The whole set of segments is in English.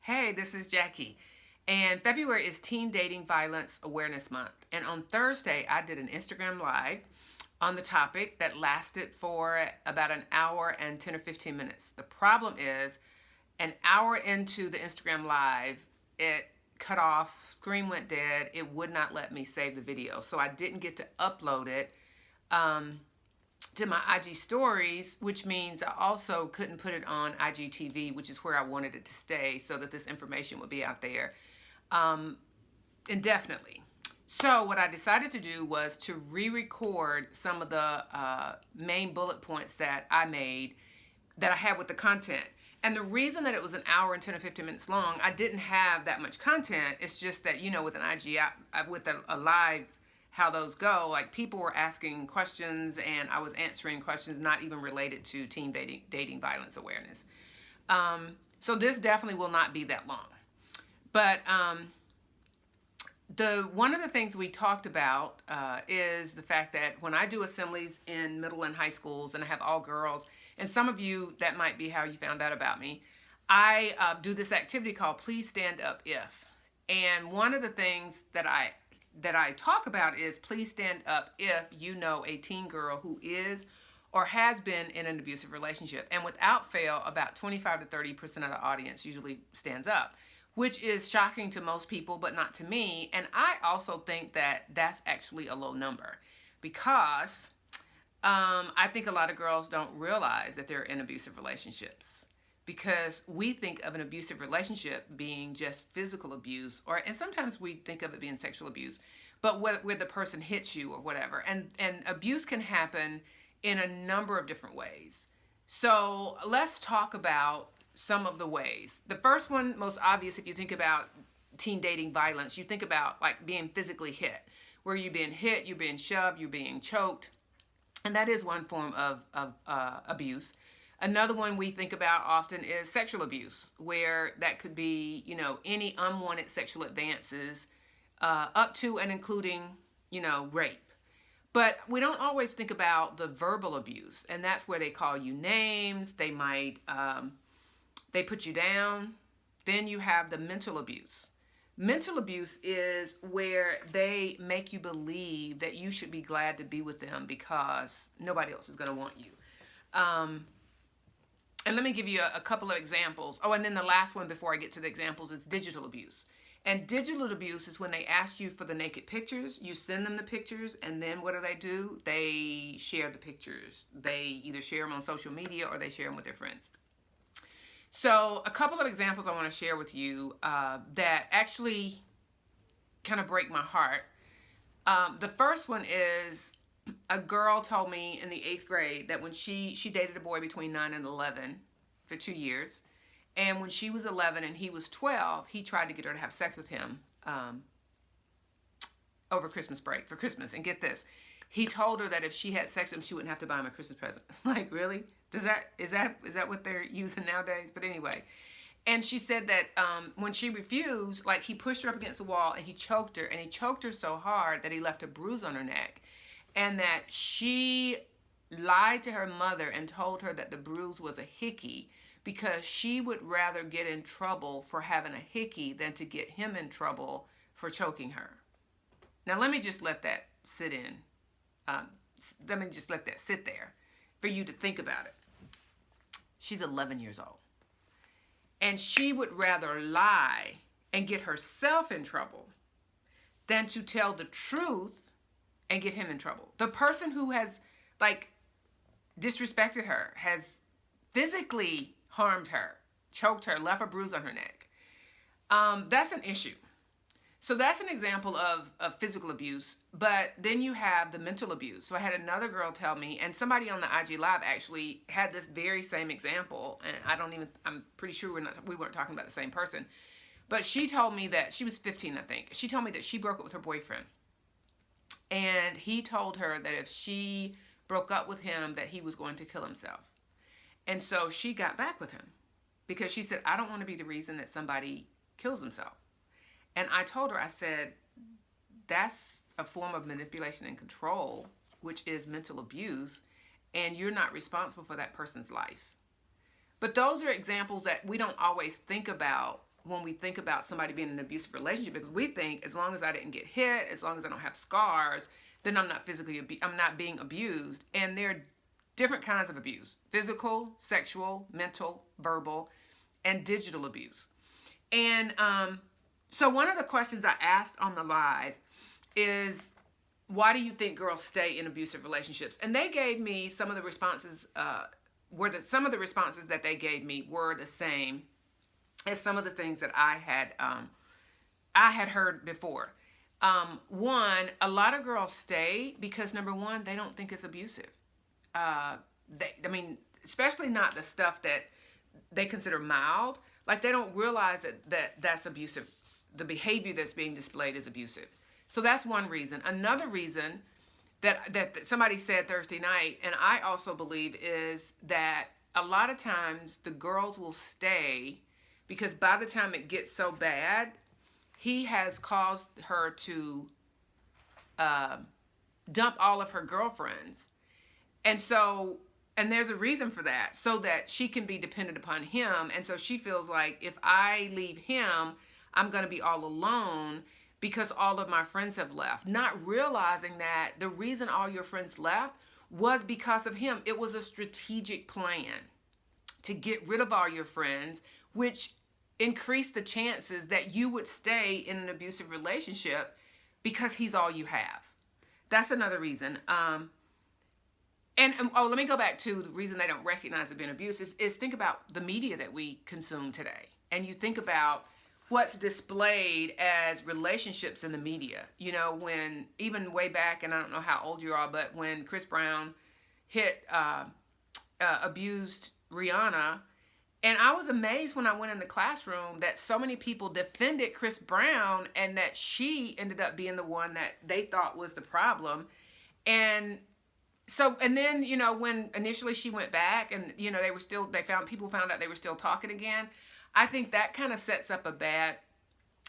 Hey, this is Jackie. And February is Teen Dating Violence Awareness Month. And on Thursday, I did an Instagram Live on the topic that lasted for about an hour and 10 or 15 minutes. The problem is, an hour into the Instagram Live, it cut off, screen went dead. It would not let me save the video. So I didn't get to upload it. To my IG stories, which means I also couldn't put it on IGTV, which is where I wanted it to stay so that this information would be out there indefinitely. So what I decided to do was to re-record some of the main bullet points that I made that I had with the content. And the reason that it was an hour and 10 or 15 minutes long, I didn't have that much content. It's just that, with an IG, with a live, how those go, like people were asking questions and I was answering questions not even related to teen dating violence awareness. So this definitely will not be that long. But one of the things we talked about is the fact that when I do assemblies in middle and high schools and I have all girls, and some of you, that might be how you found out about me, I do this activity called Please Stand Up If. And one of the things that I talk about is please stand up if you know a teen girl who is or has been in an abusive relationship. And without fail, about 25 to 30% of the audience usually stands up, which is shocking to most people, but not to me. And I also think that that's actually a low number because I think a lot of girls don't realize that they're in abusive relationships, because we think of an abusive relationship being just physical abuse, and sometimes we think of it being sexual abuse, but where the person hits you or whatever. And abuse can happen in a number of different ways. So let's talk about some of the ways. The first one, most obvious, if you think about teen dating violence, you think about like being physically hit, where you're being hit, you're being shoved, you're being choked. And that is one form of abuse. Another one we think about often is sexual abuse, where that could be, any unwanted sexual advances up to and including, rape. But we don't always think about the verbal abuse, and that's where they call you names. They might, they put you down. Then you have the mental abuse. Mental abuse is where they make you believe that you should be glad to be with them because nobody else is going to want you. And let me give you a couple of examples. Oh, and then the last one before I get to the examples is digital abuse. And digital abuse is when they ask you for the naked pictures, you send them the pictures, and then what do? They share the pictures. They either share them on social media or they share them with their friends. So a couple of examples I want to share with you that actually kind of break my heart. The first one is a girl told me in the 8th grade that when she dated a boy between 9 and 11 for 2 years. And when she was 11 and he was 12, he tried to get her to have sex with him over Christmas break, for Christmas. And get this, he told her that if she had sex with him, she wouldn't have to buy him a Christmas present. Like, really? Is that what they're using nowadays? But anyway. And she said that when she refused, like, he pushed her up against the wall and he choked her. And he choked her so hard that he left a bruise on her neck. And that she lied to her mother and told her that the bruise was a hickey because she would rather get in trouble for having a hickey than to get him in trouble for choking her. Now, let me just let that sit in. Let me just let that sit there for you to think about it. She's 11 years old. And she would rather lie and get herself in trouble than to tell the truth and get him in trouble. The person who has, disrespected her, has physically harmed her, choked her, left a bruise on her neck. That's an issue. So that's an example of physical abuse. But then you have the mental abuse. So I had another girl tell me, and somebody on the IG Live actually had this very same example. And I'm pretty sure we weren't talking about the same person. But she told me that she was 15, I think. She told me that she broke up with her boyfriend. And he told her that if she broke up with him, that he was going to kill himself. And so she got back with him because she said, I don't want to be the reason that somebody kills himself. And I told her, I said, that's a form of manipulation and control, which is mental abuse, and you're not responsible for that person's life. But those are examples that we don't always think about when we think about somebody being in an abusive relationship, because we think as long as I didn't get hit, as long as I don't have scars, then I'm not I'm not being abused. And there are different kinds of abuse: physical, sexual, mental, verbal, and digital abuse. And so one of the questions I asked on the live is, why do you think girls stay in abusive relationships? And they gave me some of the responses. Some of the responses that they gave me were the same as some of the things that I had heard before. One, a lot of girls stay because, number one, they don't think it's abusive. Especially not the stuff that they consider mild. Like, they don't realize that's abusive. The behavior that's being displayed is abusive. So that's one reason. Another reason that somebody said Thursday night, and I also believe, is that a lot of times the girls will stay because by the time it gets so bad, he has caused her to dump all of her girlfriends. And there's a reason for that, so that she can be dependent upon him. And so she feels like, if I leave him, I'm going to be all alone because all of my friends have left. Not realizing that the reason all your friends left was because of him. It was a strategic plan to get rid of all your friends, which increased the chances that you would stay in an abusive relationship because he's all you have. That's another reason. Let me go back to the reason they don't recognize it being abuse is think about the media that we consume today. And you think about what's displayed as relationships in the media. You know, when, even way back, and I don't know how old you are, but when Chris Brown abused Rihanna, and I was amazed when I went in the classroom that so many people defended Chris Brown and that she ended up being the one that they thought was the problem. And then, you know, when initially she went back and, you know, people found out they were still talking again. I think that kind of sets up a bad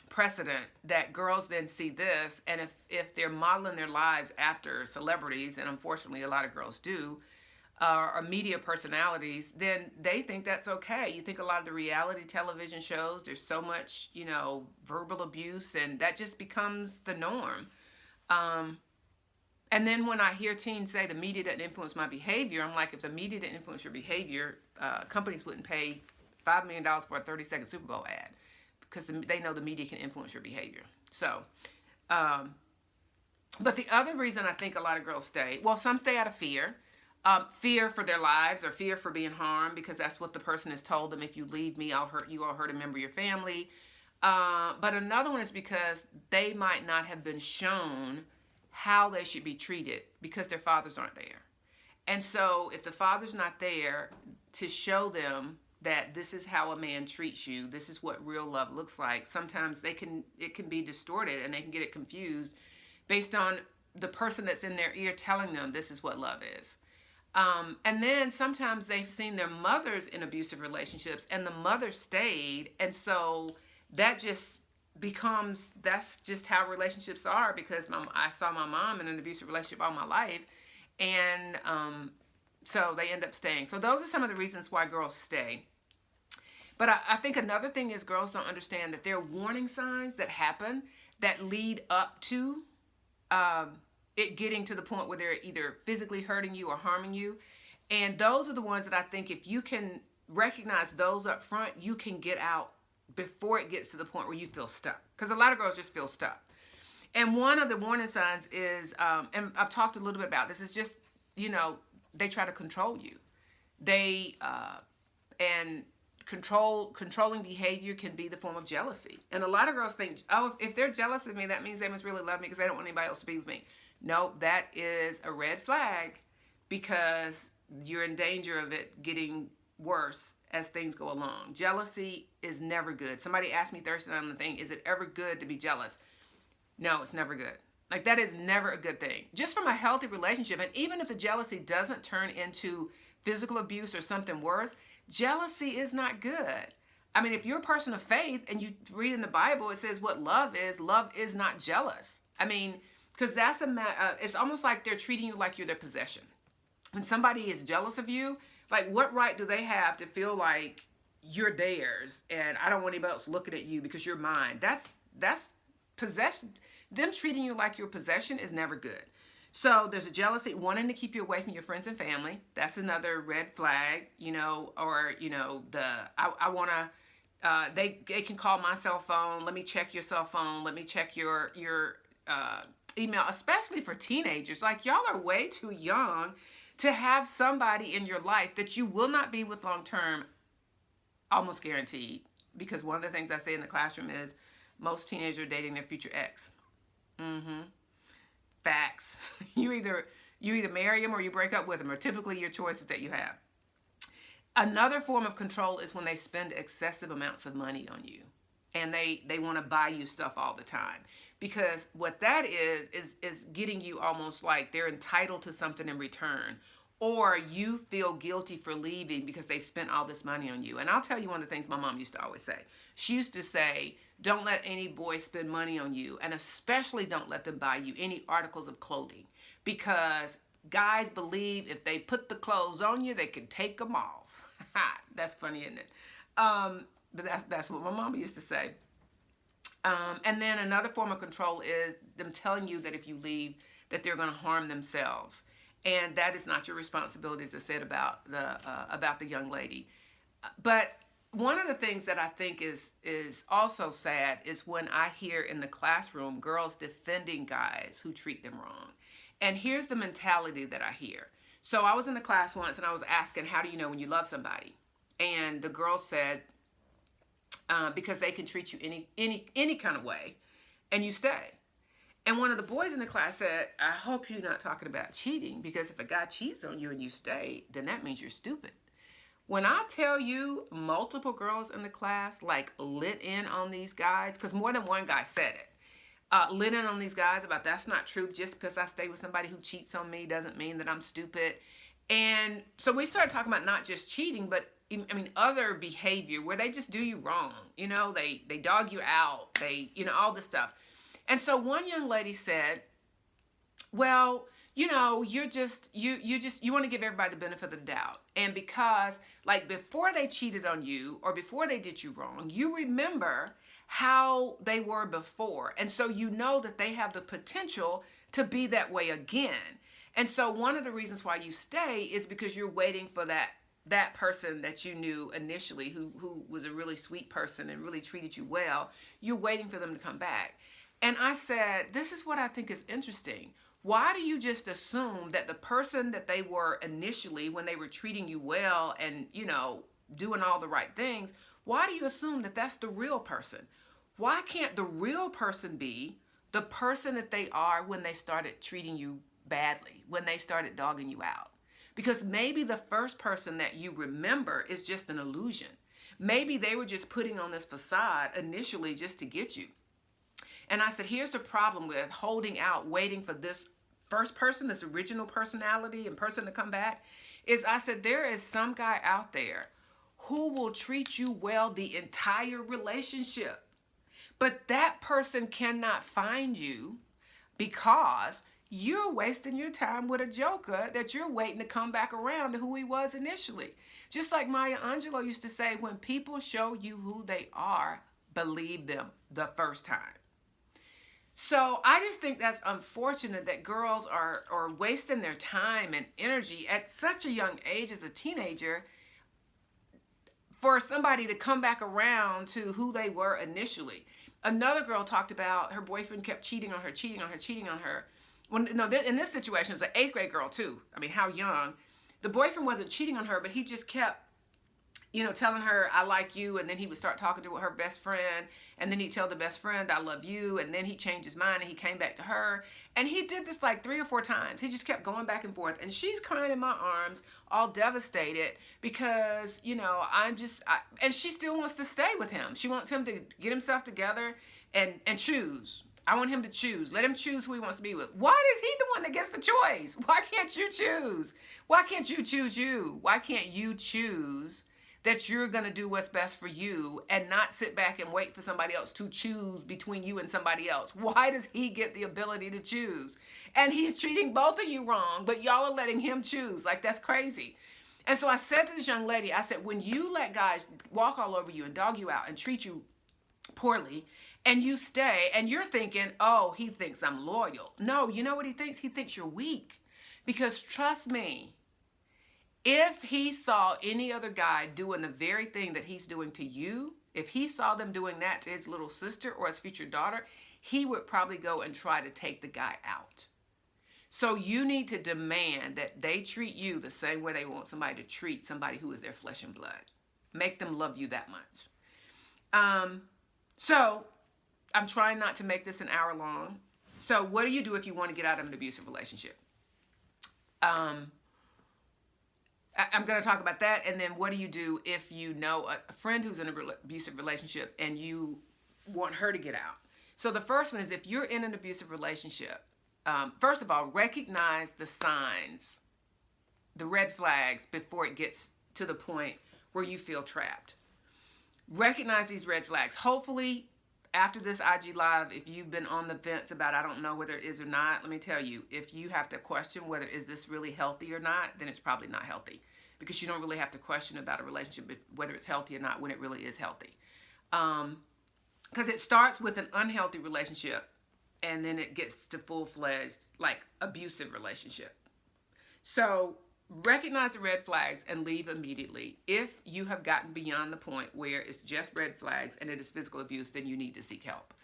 precedent that girls then see this. And if they're modeling their lives after celebrities, and unfortunately a lot of girls do, or media personalities, then they think that's okay. You think a lot of the reality television shows, there's so much, you know, verbal abuse, and that just becomes the norm. And then when I hear teens say the media doesn't influence my behavior, I'm like, if the media didn't influence your behavior, companies wouldn't pay $5 million for a 30-second Super Bowl ad, because they know the media can influence your behavior. So, but the other reason I think a lot of girls stay, well, some stay out of fear. Fear for their lives, or fear for being harmed, because that's what the person has told them. If you leave me, I'll hurt you, I'll hurt a member of your family. But another one is because they might not have been shown how they should be treated because their fathers aren't there. And so if the father's not there to show them that this is how a man treats you, this is what real love looks like, sometimes it can be distorted, and they can get it confused based on the person that's in their ear telling them this is what love is. And then sometimes they've seen their mothers in abusive relationships, and the mother stayed, and so that just becomes, that's just how relationships are, because I saw my mom in an abusive relationship all my life, and so they end up staying. So those are some of the reasons why girls stay. But I think another thing is girls don't understand that there are warning signs that happen that lead up to it getting to the point where they're either physically hurting you or harming you. And those are the ones that I think if you can recognize those up front, you can get out before it gets to the point where you feel stuck. Because a lot of girls just feel stuck. And one of the warning signs is, and I've talked a little bit about this, is just, you know, they try to control you. And controlling behavior can be the form of jealousy. And a lot of girls think, oh, if they're jealous of me, that means they must really love me because they don't want anybody else to be with me. No, that is a red flag, because you're in danger of it getting worse as things go along. Jealousy is never good. Somebody asked me Thursday on the thing, is it ever good to be jealous? No, it's never good. Like, that is never a good thing. Just from a healthy relationship, and even if the jealousy doesn't turn into physical abuse or something worse, jealousy is not good. I mean, if you're a person of faith and you read in the Bible, it says what love is not jealous. I mean, because that's it's almost like they're treating you like you're their possession. When somebody is jealous of you, like, what right do they have to feel like you're theirs, and I don't want anybody else looking at you because you're mine. That's possession. Them treating you like your possession is never good. So there's a jealousy, wanting to keep you away from your friends and family. That's another red flag, or I want to. They can call my cell phone. Let me check your cell phone. Let me check your email, especially for teenagers. Like, y'all are way too young to have somebody in your life that you will not be with long term, almost guaranteed. Because one of the things I say in the classroom is most teenagers are dating their future ex. Mm-hmm. Facts. You either marry them or you break up with them, are typically your choices that you have. Another form of control is when they spend excessive amounts of money on you, and they want to buy you stuff all the time, because what that is getting you almost like they're entitled to something in return, or you feel guilty for leaving because they spent all this money on you. And I'll tell you one of the things my mom used to always say. She used to say, don't let any boy spend money on you, and especially don't let them buy you any articles of clothing, because guys believe if they put the clothes on you, they can take them off. That's funny, isn't it? But that's what my mama used to say. And then another form of control is them telling you that if you leave, that they're going to harm themselves, and that is not your responsibility, as I said about the young lady. But one of the things that I think is also sad is when I hear in the classroom girls defending guys who treat them wrong. And here's the mentality that I hear. So I was in the class once and I was asking, how do you know when you love somebody? And the girl said, because they can treat you any kind of way and you stay. And one of the boys in the class said, I hope you're not talking about cheating, because if a guy cheats on you and you stay, then that means you're stupid. When I tell you, multiple girls in the class like lit in on these guys, because more than one guy said it. Lit in on these guys about that's not true. Just because I stay with somebody who cheats on me doesn't mean that I'm stupid. And so we started talking about not just cheating, but other behavior where they just do you wrong. They dog you out. They, all this stuff. And so one young lady said, well, you want to give everybody the benefit of the doubt. And because like before they cheated on you or before they did you wrong, you remember how they were before. And so you know that they have the potential to be that way again. And so one of the reasons why you stay is because you're waiting for that person that you knew initially who was a really sweet person and really treated you well. You're waiting for them to come back. And I said, this is what I think is interesting. Why do you just assume that the person that they were initially when they were treating you well and, doing all the right things, why do you assume that that's the real person? Why can't the real person be the person that they are when they started treating you badly, when they started dogging you out? Because maybe the first person that you remember is just an illusion. Maybe they were just putting on this facade initially just to get you. And I said, here's the problem with holding out, waiting for this first person, this original personality and person to come back, is I said, there is some guy out there who will treat you well the entire relationship. But that person cannot find you because you're wasting your time with a joker that you're waiting to come back around to who he was initially. Just like Maya Angelou used to say, when people show you who they are, believe them the first time. So I just think that's unfortunate that girls are wasting their time and energy at such a young age as a teenager for somebody to come back around to who they were initially. Another girl talked about her boyfriend kept cheating on her. In this situation, it was an 8th grade girl too. How young? The boyfriend wasn't cheating on her, but he just kept, telling her, I like you. And then he would start talking to her best friend. And then he'd tell the best friend, I love you. And then he changed his mind and he came back to her. And he did this like 3 or 4 times. He just kept going back and forth. And she's crying in my arms, all devastated because, and she still wants to stay with him. She wants him to get himself together and choose. I want him to choose. Let him choose who he wants to be with. Why is he the one that gets the choice? Why can't you choose? Why can't you choose you? Why can't you choose that you're going to do what's best for you and not sit back and wait for somebody else to choose between you and somebody else? Why does he get the ability to choose? And he's treating both of you wrong, but y'all are letting him choose. Like, that's crazy. And so I said to this young lady, I said, when you let guys walk all over you and dog you out and treat you poorly, and you stay, and you're thinking, oh, he thinks I'm loyal. No, you know what he thinks? He thinks you're weak. Because trust me, if he saw any other guy doing the very thing that he's doing to you, if he saw them doing that to his little sister or his future daughter, he would probably go and try to take the guy out. So you need to demand that they treat you the same way they want somebody to treat somebody who is their flesh and blood. Make them love you that much. So I'm trying not to make this an hour long. So what do you do if you want to get out of an abusive relationship? I'm going to talk about that. And then what do you do if you know a friend who's in an abusive relationship and you want her to get out? So the first one is, if you're in an abusive relationship, first of all, recognize the signs, the red flags, before it gets to the point where you feel trapped. Recognize these red flags. Hopefully, after this IG Live, if you've been on the fence about, I don't know whether it is or not, let me tell you, if you have to question whether is this really healthy or not, then it's probably not healthy. Because you don't really have to question about a relationship, whether it's healthy or not, when it really is healthy. Because it starts with an unhealthy relationship, and then it gets to full-fledged, like, abusive relationship. So recognize the red flags and leave immediately. If you have gotten beyond the point where it's just red flags and it is physical abuse, then you need to seek help.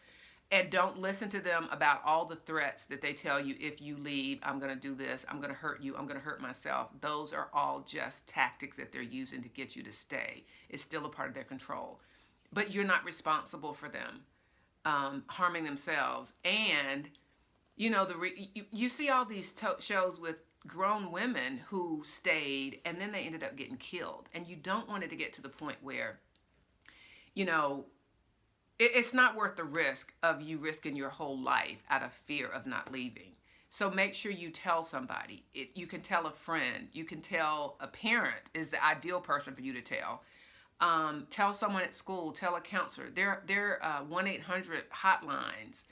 And don't listen to them about all the threats that they tell you. If you leave, I'm going to do this, I'm going to hurt you, I'm going to hurt myself. Those are all just tactics that they're using to get you to stay. It's still a part of their control. But you're not responsible for them harming themselves. And, you know, you see all these shows with grown women who stayed and then they ended up getting killed. And you don't want it to get to the point where, you know, it's not worth the risk of you risking your whole life out of fear of not leaving. So make sure you tell somebody. You can tell a friend. You can tell a parent is the ideal person for you to tell. Tell someone at school. Tell a counselor. There are 1-800 hotlines.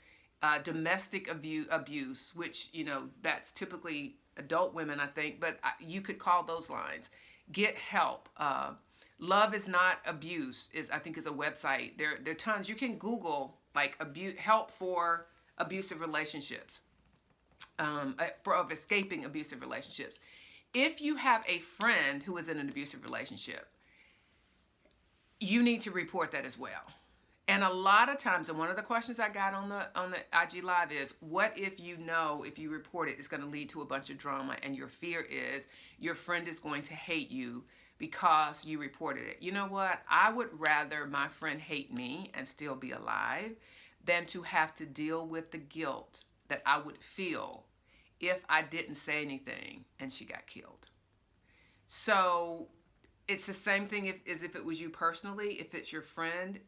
Domestic abuse, which, you know, that's typically adult women, I think, but you could call those lines. Get help. Love is not abuse I think is a website. There are tons. You can Google like help for abusive relationships, of escaping abusive relationships. If you have a friend who is in an abusive relationship, you need to report that as well. And a lot of times, and one of the questions I got on the IG Live is, what if you know if you report it, it's going to lead to a bunch of drama, and your fear is your friend is going to hate you because you reported it. You know what? I would rather my friend hate me and still be alive than to have to deal with the guilt that I would feel if I didn't say anything and she got killed. So it's the same thing as if it was you personally. If it's your friend,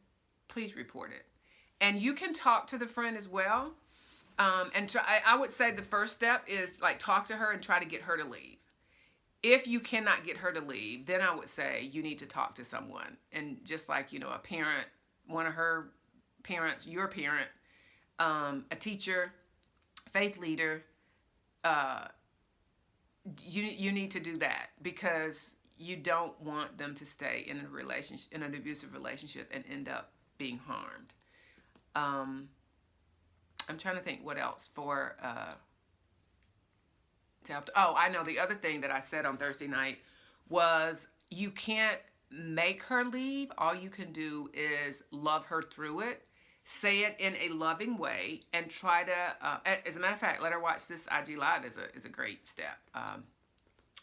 please report it. And you can talk to the friend as well. I would say the first step is like talk to her and try to get her to leave. If you cannot get her to leave, then I would say you need to talk to someone. And just like, you know, a parent, one of her parents, your parent, a teacher, faith leader, you need to do that, because you don't want them to stay in a relationship, in an abusive relationship, and end up being harmed. I'm trying to think what else for to help. Oh, I know the other thing that I said on Thursday night was you can't make her leave. All you can do is love her through it. Say it in a loving way and try to, as a matter of fact, let her watch this IG Live is a great step.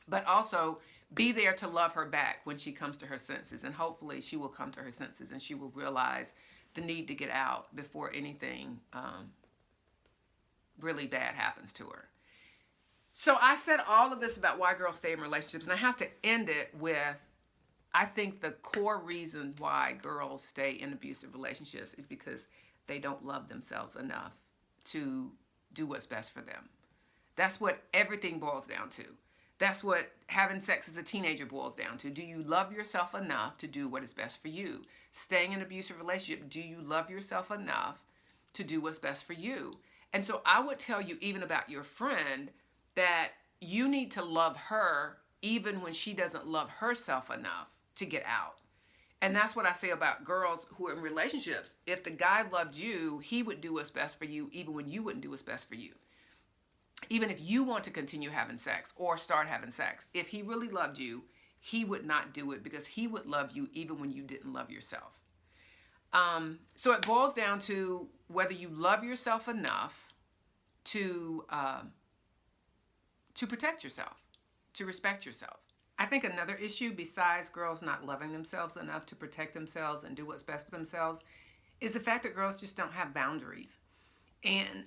But also be there to love her back when she comes to her senses. And hopefully she will come to her senses and she will realize the need to get out before anything really bad happens to her. So I said all of this about why girls stay in relationships, and I have to end it with, I think the core reason why girls stay in abusive relationships is because they don't love themselves enough to do what's best for them. That's what everything boils down to. That's what having sex as a teenager boils down to. Do you love yourself enough to do what is best for you? Staying in an abusive relationship, do you love yourself enough to do what's best for you? And so I would tell you, even about your friend, that you need to love her even when she doesn't love herself enough to get out. And that's what I say about girls who are in relationships. If the guy loved you, he would do what's best for you even when you wouldn't do what's best for you. Even if you want to continue having sex or start having sex, if he really loved you, he would not do it because he would love you even when you didn't love yourself. So it boils down to whether you love yourself enough to protect yourself, to respect yourself. I think another issue besides girls not loving themselves enough to protect themselves and do what's best for themselves is the fact that girls just don't have boundaries. And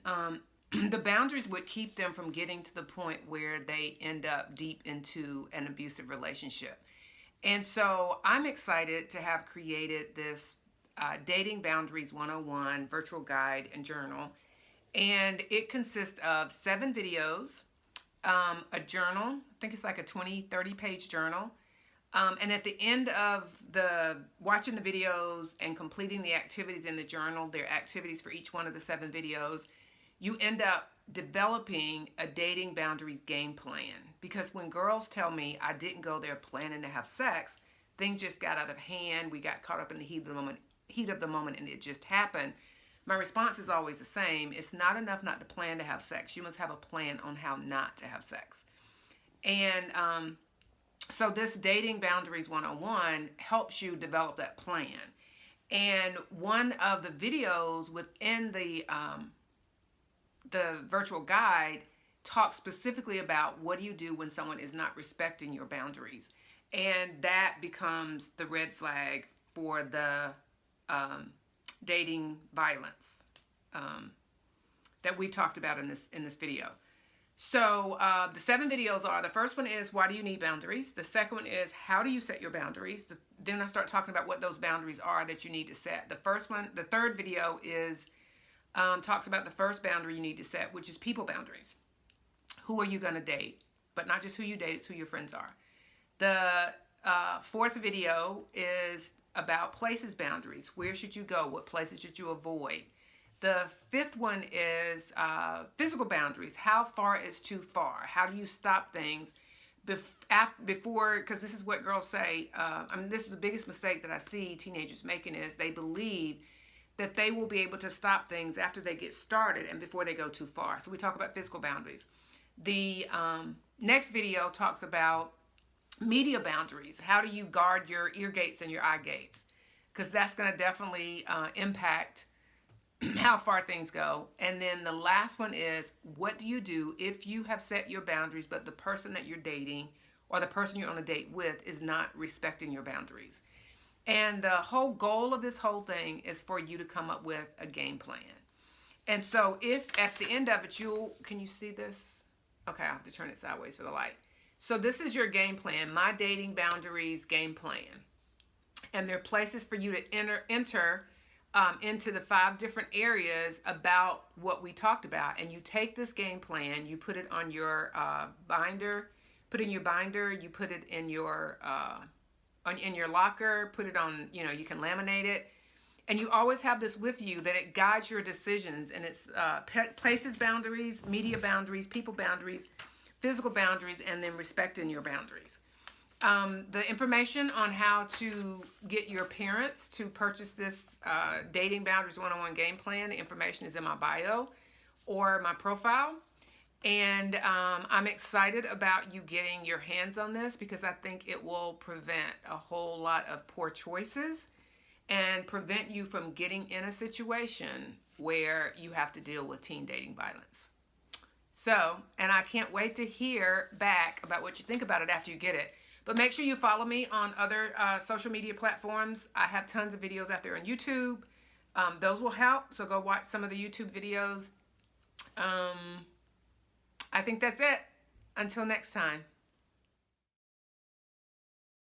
the boundaries would keep them from getting to the point where they end up deep into an abusive relationship. And so I'm excited to have created this Dating Boundaries 101 virtual guide and journal. And it consists of 7 videos, a journal. I think it's like a 20-30 page journal. And at the end of watching the videos and completing the activities in the journal, there are activities for each one of the 7 videos, you end up developing a dating boundaries game plan. Because when girls tell me I didn't go there planning to have sex, things just got out of hand, we got caught up in the heat of the moment and it just happened, my response is always the same. It's not enough not to plan to have sex. You must have a plan on how not to have sex. And so this Dating Boundaries 101 helps you develop that plan. And one of the videos within the virtual guide talks specifically about what do you do when someone is not respecting your boundaries. And that becomes the red flag for the dating violence that we talked about in this video. So the 7 videos are, the first one is why do you need boundaries? The second one is how do you set your boundaries? Then I start talking about what those boundaries are that you need to set. The third video is talks about the first boundary you need to set, which is people boundaries. Who are you going to date? But not just who you date, it's who your friends are. The fourth video is about places boundaries. Where should you go? What places should you avoid? The 5th one is physical boundaries. How far is too far? How do you stop things before, because this is what girls say. This is the biggest mistake that I see teenagers making is they believe that they will be able to stop things after they get started and before they go too far. So we talk about physical boundaries. The next video talks about media boundaries. How do you guard your ear gates and your eye gates? Because that's going to definitely impact how far things go. And then the last one is, what do you do if you have set your boundaries, but the person that you're dating or the person you're on a date with is not respecting your boundaries? And the whole goal of this whole thing is for you to come up with a game plan. And so if at the end of it, can you see this? Okay, I'll have to turn it sideways for the light. So this is your game plan, my dating boundaries game plan. And there are places for you to enter into the 5 different areas about what we talked about. And you take this game plan, you put it on your binder, put it in your binder, you put it in your locker, put it on, you can laminate it. And you always have this with you that it guides your decisions. And it's places boundaries, media boundaries, people boundaries, physical boundaries, and then respecting your boundaries. The information on how to get your parents to purchase this Dating Boundaries 101 game plan, the information is in my bio or my profile. And I'm excited about you getting your hands on this because I think it will prevent a whole lot of poor choices and prevent you from getting in a situation where you have to deal with teen dating violence. So, and I can't wait to hear back about what you think about it after you get it. But make sure you follow me on other social media platforms. I have tons of videos out there on YouTube. Those will help. So go watch some of the YouTube videos. I think that's it. Until next time.